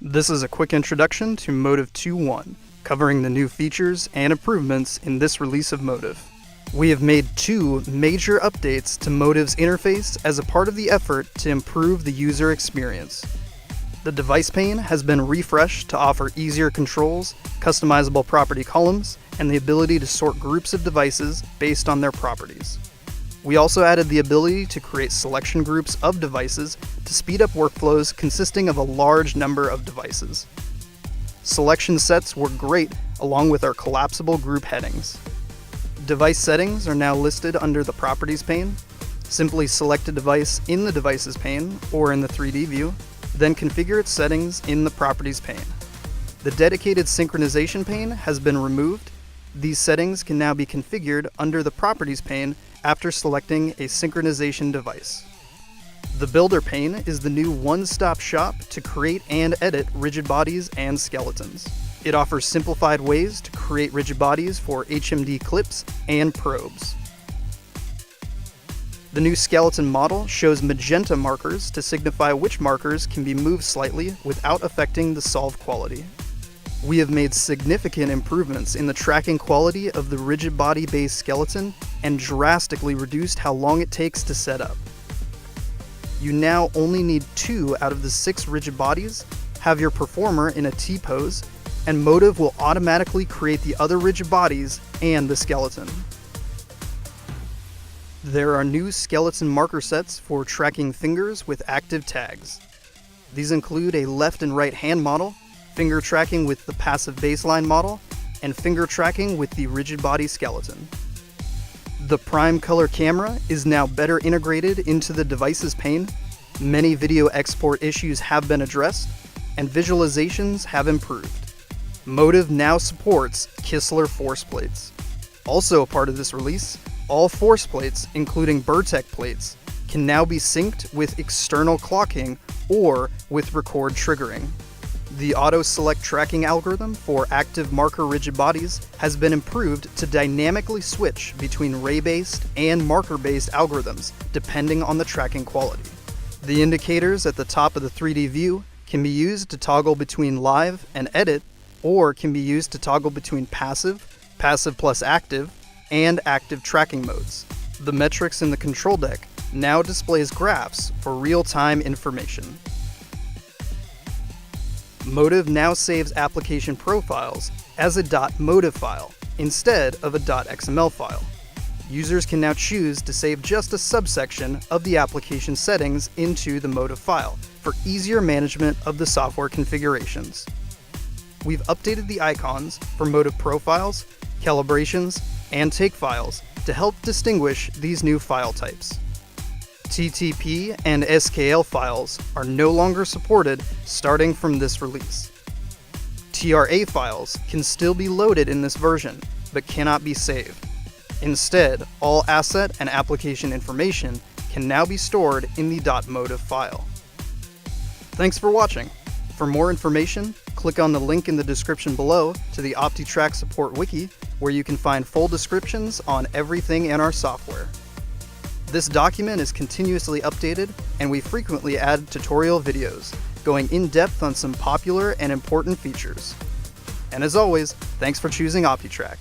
This is a quick introduction to Motive 2.1, covering the new features and improvements in this release of Motive. We have made two major updates to Motive's interface as a part of the effort to improve the user experience. The device pane has been refreshed to offer easier controls, customizable property columns, and the ability to sort groups of devices based on their properties. We also added the ability to create selection groups of devices to speed up workflows consisting of a large number of devices. Selection sets work great along with our collapsible group headings. Device settings are now listed under the Properties pane. Simply select a device in the Devices pane or in the 3D view, then configure its settings in the Properties pane. The dedicated synchronization pane has been removed. These settings can now be configured under the Properties pane after selecting a synchronization device. The Builder pane is the new one-stop shop to create and edit rigid bodies and skeletons. It offers simplified ways to create rigid bodies for HMD clips and probes. The new skeleton model shows magenta markers to signify which markers can be moved slightly without affecting the solve quality. We have made significant improvements in the tracking quality of the rigid body-based skeleton and drastically reduced how long it takes to set up. You now only need 2 out of the 6 rigid bodies, have your performer in a T-pose, and Motive will automatically create the other rigid bodies and the skeleton. There are new skeleton marker sets for tracking fingers with active tags. These include a left and right hand model, finger tracking with the passive baseline model, and finger tracking with the rigid body skeleton. The Prime Color camera is now better integrated into the Devices pane. Many video export issues have been addressed, and visualizations have improved. Motive now supports Kistler force plates. Also a part of this release, all force plates, including Burtec plates, can now be synced with external clocking or with record triggering. The auto-select tracking algorithm for active marker rigid bodies has been improved to dynamically switch between ray-based and marker-based algorithms depending on the tracking quality. The indicators at the top of the 3D view can be used to toggle between live and edit, or can be used to toggle between passive, passive plus active, and active tracking modes. The metrics in the control deck now displays graphs for real-time information. Motive now saves application profiles as a .motive file instead of a .xml file. Users can now choose to save just a subsection of the application settings into the Motive file for easier management of the software configurations. We've updated the icons for Motive profiles, calibrations, and take files to help distinguish these new file types. TTP and SKL files are no longer supported starting from this release. TRA files can still be loaded in this version, but cannot be saved. Instead, all asset and application information can now be stored in the .motive file. Thanks for watching. For more information, click on the link in the description below to the OptiTrack support wiki, where you can find full descriptions on everything in our software. This document is continuously updated, and we frequently add tutorial videos, going in depth on some popular and important features. And as always, thanks for choosing OptiTrack.